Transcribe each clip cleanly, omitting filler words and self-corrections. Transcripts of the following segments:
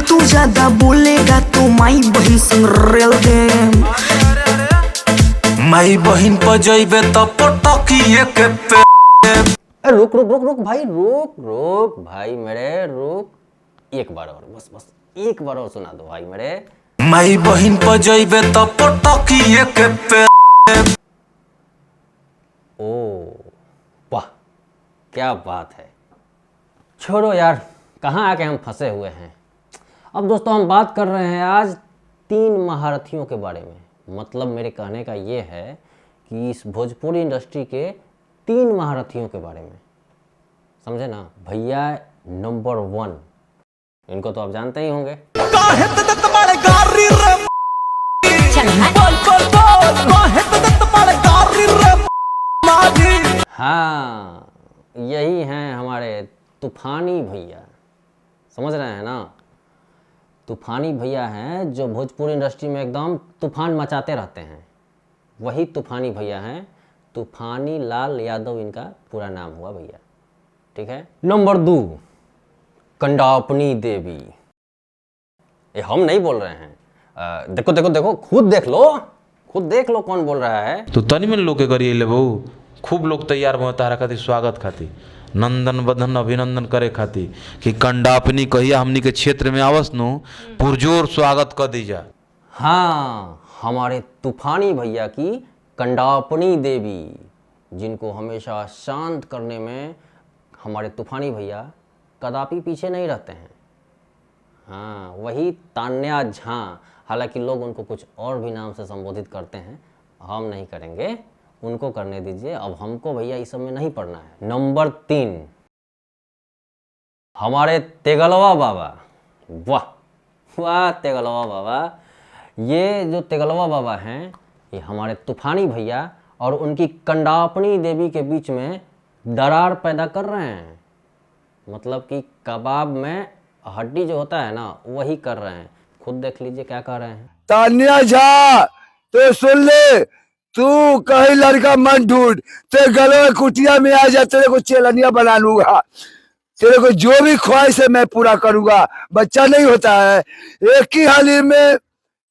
तू ज्यादा बोलेगा तो माई बहन संग रेल दे। माई बहन पर जइबे तो पटकिए के पे। रुक रुक रुक रुक भाई, रुक रुक भाई मेरे, रुक। एक बार और, बस बस एक बार और सुना दो भाई मेरे। माई बहन पर जइबे तो पटकिए के पे। ओ वाह, क्या बात है। छोड़ो यार, कहाँ आके हम फंसे हुए हैं। अब दोस्तों हम बात कर रहे हैं आज 3 महारथियों के बारे में। मतलब मेरे कहने का ये है कि इस भोजपुरी इंडस्ट्री के 3 महारथियों के बारे में, समझे ना भैया। नंबर 1, इनको तो आप जानते ही होंगे। हाँ, यही हैं हमारे तूफानी भैया, समझ रहे हैं ना। तूफानी भैया हैं जो भोजपुरी इंडस्ट्री में एकदम तूफान मचाते रहते हैं। वही तूफानी भैया हैं। तूफानी लाल यादव इनका पूरा नाम हुआ भैया, ठीक है। नंबर 2, कंडापनी देवी। ये हम नहीं बोल रहे हैं, देखो देखो देखो, खुद देख लो कौन बोल रहा है। तो तनी मन लोग के करिए ले बहु, खूब लोग तैयार हुए तारा खातिर स्वागत खातिर, नंदन बदन अभिनंदन करे खातिर कि कंडापनी कहिया हमनी के क्षेत्र में आवस नु पुरजोर स्वागत कर दीजा। हाँ, हमारे तूफानी भैया की कंडापनी देवी, जिनको हमेशा शांत करने में हमारे तूफानी भैया कदापि पीछे नहीं रहते हैं। हाँ, वही तान्या झा। हालांकि लोग उनको कुछ और भी नाम से संबोधित करते हैं, हम नहीं करेंगे, उनको करने दीजिए। अब हमको भैया इस सब में नहीं पढ़ना है। नंबर 3, हमारे तेगलवा बाबा। वाह वाह तेगलवा बाबा। ये जो तेगलवा बाबा हैं, ये हमारे तूफानी भैया और उनकी कंडापनी देवी के बीच में दरार पैदा कर रहे हैं। मतलब कि कबाब में हड्डी जो होता है ना, वही कर रहे हैं। खुद देख लीजिए क्या कर रहे हैं। तान्या झा, तो सुन ले, तू कहीं लड़का मन ढूंढ, तेरे गले में कुटिया में आ जा, तेरे को चेलनिया बना लूंगा। तेरे को जो भी ख्वाहिश है मैं पूरा करूंगा। बच्चा नहीं होता है, एक ही हाली में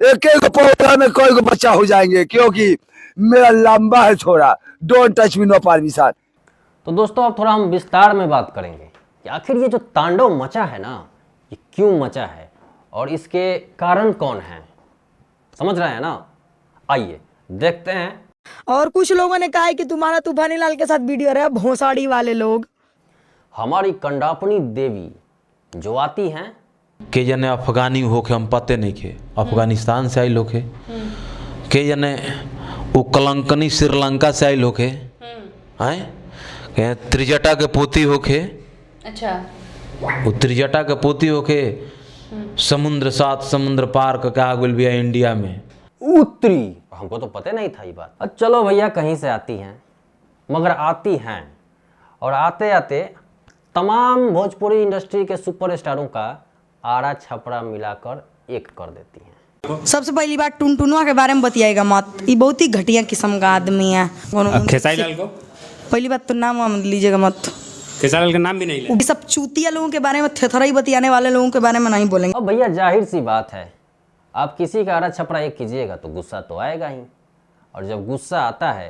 एक पौधा में कोई को बच्चा हो जाएंगे, क्योंकि मेरा लंबा है थोड़ा। Don't touch me, no permission. तो दोस्तों अब थोड़ा हम विस्तार में बात करेंगे कि आखिर ये जो तांडव मचा है ना, ये क्यों मचा है और इसके कारण कौन है, समझ रहे हैं ना। आइए देखते हैं। और कुछ लोगों ने कहा है कि तुम्हारा तूफानी लाल के साथ वीडियो रहा, भोंसाड़ी वाले लोग। हमारी कंडापनी देवी जो आती हैं, के जने अफगानी होके हम पते नहीं खे, अफगानिस्तान से आई लोग है। के जने वो कलंकनी श्रीलंका से आई लोग है। त्रिजटा के पोती होके, अच्छा, वो त्रिजटा के पोती होके समुद्र 7 समुद्र पार का आ गइल बिया इंडिया में। उत्तरी, हमको तो पता नहीं था ये बात। अब चलो भैया कहीं से आती हैं, मगर आती हैं और आते आते तमाम भोजपुरी इंडस्ट्री के सुपरस्टारों का आड़ा छपड़ा मिलाकर एक कर देती हैं। सबसे पहली बात टुनटुनुआ के बारे में बतियाएगा मत, ये बहुत ही घटिया किस्म का आदमी है। खेसारी लाल को पहली बात तो नाम लीजिएगा मत, खेसारी लाल का नाम भी नहीं ले। ये सब चूतिया लोगों के बारे में, थेथराई बतियाने वाले लोगों के बारे में नहीं बोलेंगे। अब भैया जाहिर सी बात है, आप किसी का आड़ा छपड़ा एक कीजिएगा तो गुस्सा तो आएगा ही। और जब गुस्सा आता है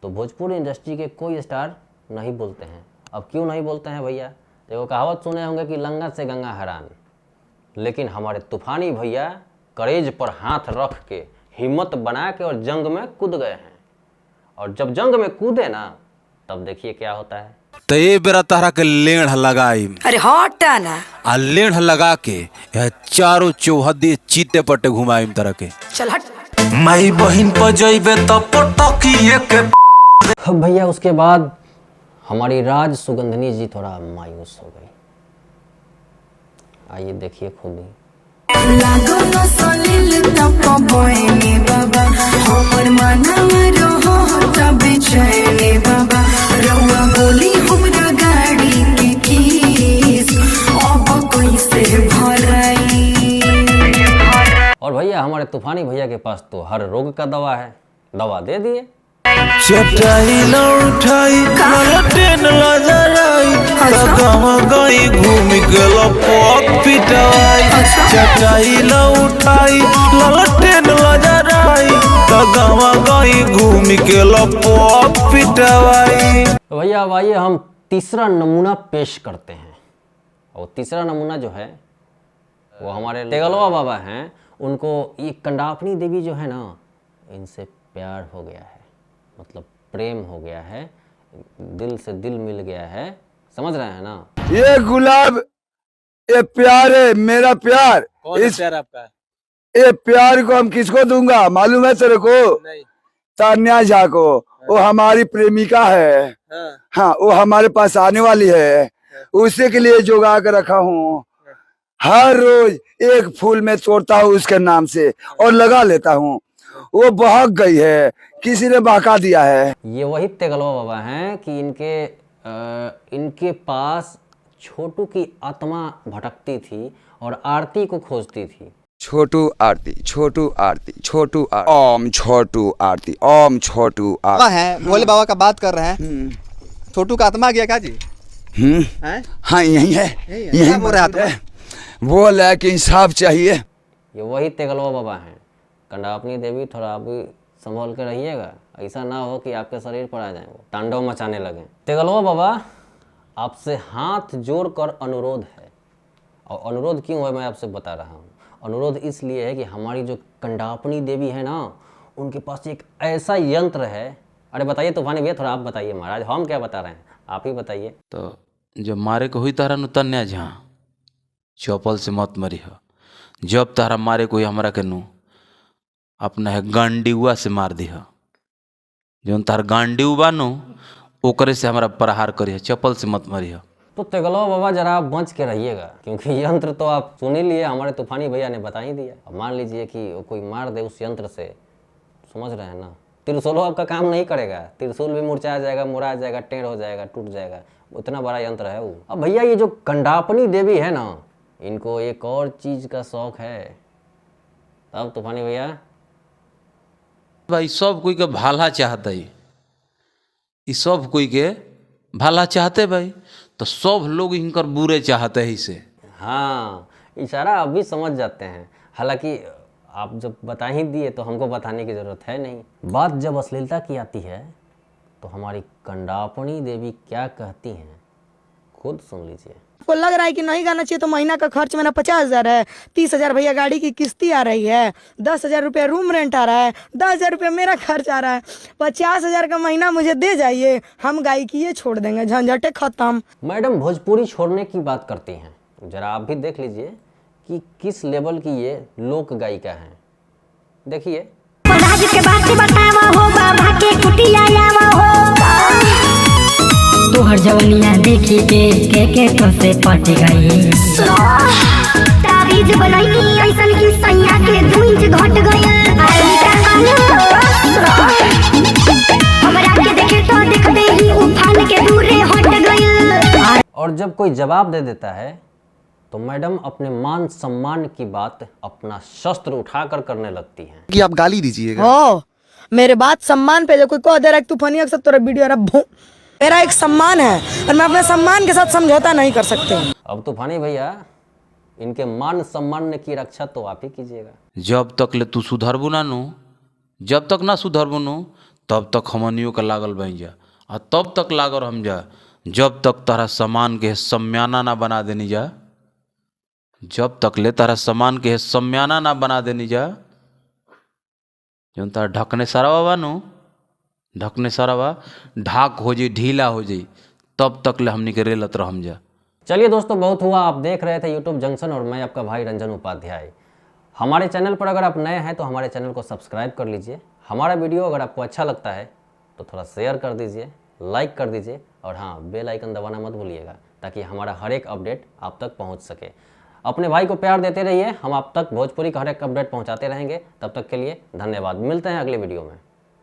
तो भोजपुरी इंडस्ट्री के कोई स्टार नहीं बोलते हैं। अब क्यों नहीं बोलते हैं भैया? देखो, कहावत सुने होंगे कि लंगा से गंगा हैरान। लेकिन हमारे तूफानी भैया करेज पर हाथ रख के, हिम्मत बना के और जंग में कूद गए हैं। और जब जंग में कूदे ना, तब देखिए क्या होता है। तो ये बेरा तारा के लेढ़ लगाई। अरे हटा ना। आ लेढ़ लगा के चारों चौहदी चीते पट्टे घुमाई तरह के। चल हट। माई बहन पर जइबे तो पटकिए के। भैया उसके बाद हमारी राज सुगंधनी जी थोड़ा मायूस हो गई। आइए देखिए खुद ही। और भैया हमारे तूफानी भैया के पास तो हर रोग का दवा है, दवा दे दिए। चटाई न उठाई ट्रेन लजराई गई घूम के लपक पिटाई। चचाई ला उठाई ललटेन लजराई तो गावा गई घूम के लपो पिटवाई। भैया अब आइए हम तीसरा नमूना पेश करते हैं। और तीसरा नमूना जो है वो हमारे तेगलवा बाबा हैं। उनको ये कंडापनी देवी जो है ना, इनसे प्यार हो गया है, मतलब प्रेम हो गया है, दिल से दिल मिल गया है, समझ रहे हैं ना। ये गुलाब, ये प्यार है, मेरा प्यार। कौन प्यार आपका? ये प्यार को हम किसको दूंगा मालूम है तेरे को? नहीं। तान्या झा को। वो हमारी प्रेमिका है। हाँ, वो हमारे पास आने वाली है, उसी के लिए जोगा कर रखा हूँ। हर रोज एक फूल में तोड़ता हूँ उसके नाम से और लगा लेता हूँ। वो बहक गई है, किसी ने बहका दिया है। ये वही तेगलवा बाबा हैं कि इनके पास छोटू की आत्मा भटकती थी और आरती को खोजती थी। छोटू आरती, छोटू आरती, छोटू आरती, ओम छोटू आरती, ओम छोटू आरती। है भोले बाबा का बात कर रहे हैं। छोटू का आत्मा गया क्या जी? हाँ, यही है, यही बोल रहा है। बोल है कि इंसाफ चाहिए। ये वही तेगलवा बाबा हैं। कंडापनी देवी थोड़ा आप भी संभल के रहिएगा, ऐसा ना हो कि आपके शरीर पर आ जाए, वो तांडव मचाने लगे। तेगलवा बाबा आपसे हाथ जोड़कर अनुरोध है। और अनुरोध क्यों है मैं आपसे बता रहा हूँ। अनुरोध इसलिए है कि हमारी जो कंडापनी देवी है ना, उनके पास एक ऐसा यंत्र है। अरे बताइए तूफानी भैया, थोड़ा आप बताइए महाराज, हम क्या बता रहे हैं, आप ही बताइए। तो जब मारे को हुई तारा तन्या झा चौपल से मत मरी हो। जब तारा मारे कोई हमरा के नू अपना है गांडीवा से मार दी हो। जो तार गांडीव बा नु ओकरे से हमारा प्रहार करी है, चप्पल से मत मरी हो। तो तेगलवा बाबा जरा आप बच के रहिएगा, क्योंकि यंत्र तो आप सुन ही लिए, हमारे तूफानी भैया ने बता ही दिया। अब मान लीजिए कि वो कोई मार दे उस यंत्र से, समझ रहे हैं ना, त्रिशूलों आपका काम नहीं करेगा। त्रिशूल भी मुरझा जाएगा, मुड़ा जाएगा, टेढ़ हो जाएगा, टूट जाएगा, उतना बड़ा यंत्र है वो। अब भैया ये जो कंडापनी देवी है ना, इनको एक और चीज का शौक है। अब तूफानी भैया भाई सब कोई के भाला चाहते ही, सब कोई के भाला चाहते भाई, तो सब लोग इनकर बुरे चाहते ही से। हाँ, इशारा आप भी समझ जाते हैं। हालांकि आप जब बता ही दिए तो हमको बताने की ज़रूरत है नहीं। बात जब अश्लीलता की आती है तो हमारी कंडापनी देवी क्या कहती हैं, खुद सुन लीजिए। आपको लग रहा है कि नहीं गाना चाहिए तो महीना का खर्च मेरा 50,000 है, 30,000 भैया गाड़ी की किस्ती आ रही है, 10,000 रुपया रूम रेंट आ रहा है, 10,000 रुपया मेरा खर्च आ रहा है, 50,000 का महीना मुझे दे जाइए, हम गायकी ये छोड़ देंगे, झंझटे खत्म। मैडम भोजपुरी छोड़ने की बात करती हैं, जरा आप भी देख लीजिए कि किस लेवल की ये लोक गायिका हैं। देखिए। तोहर जवनिया देखी के तो से पट गई। ताबीज बनाई ऐसन की सैया के 2 इंच घट गई। हमरा के देखे तो देखते ही उफान के दूरे हट गई। और जब कोई जवाब दे देता है तो मैडम अपने मान सम्मान की बात अपना शस्त्र उठाकर करने लगती हैं कि आप गाली दीजिएगा। ओ, मेरे बात सम्मान पे जो कोई कह दे रहा है तूफानी अक्सर तेरा वीडियो मेरा एक सम्मान है और मैं अपने सम्मान के साथ समझौता नहीं कर सकते। अब तूफानी भैया इनके मान सम्मान की रक्षा तो आप ही कीजिएगा। जब तक ले तू सुधरबू ना नु, जब तक ना सुधरबू नु, तब तक हमनियों का लागल बन जा, और तब तक लागल हम जा जब तक तारा सम्मान के सम्याना ना बना देनी जा। जब तक ले तारा सम्मान के सम्याना ना बना देनी जा, जो तारा ढकने सारा बानू, ढकने सारा ढाक हो जाई, ढीला हो जाई, तब तक ले हमनी के रेलत रहम जा। चलिए दोस्तों, बहुत हुआ। आप देख रहे थे यूट्यूब जंक्शन और मैं आपका भाई रंजन उपाध्याय। हमारे चैनल पर अगर आप नए हैं तो हमारे चैनल को सब्सक्राइब कर लीजिए। हमारा वीडियो अगर आपको अच्छा लगता है तो थोड़ा शेयर कर दीजिए, लाइक कर दीजिए, और हाँ, बेल आइकन दबाना मत भूलिएगा ताकि हमारा हर एक अपडेट आप तक पहुँच सके। अपने भाई को प्यार देते रहिए, हम आप तक भोजपुरी का हर एक अपडेट पहुँचाते रहेंगे। तब तक के लिए धन्यवाद। मिलते हैं अगले वीडियो में।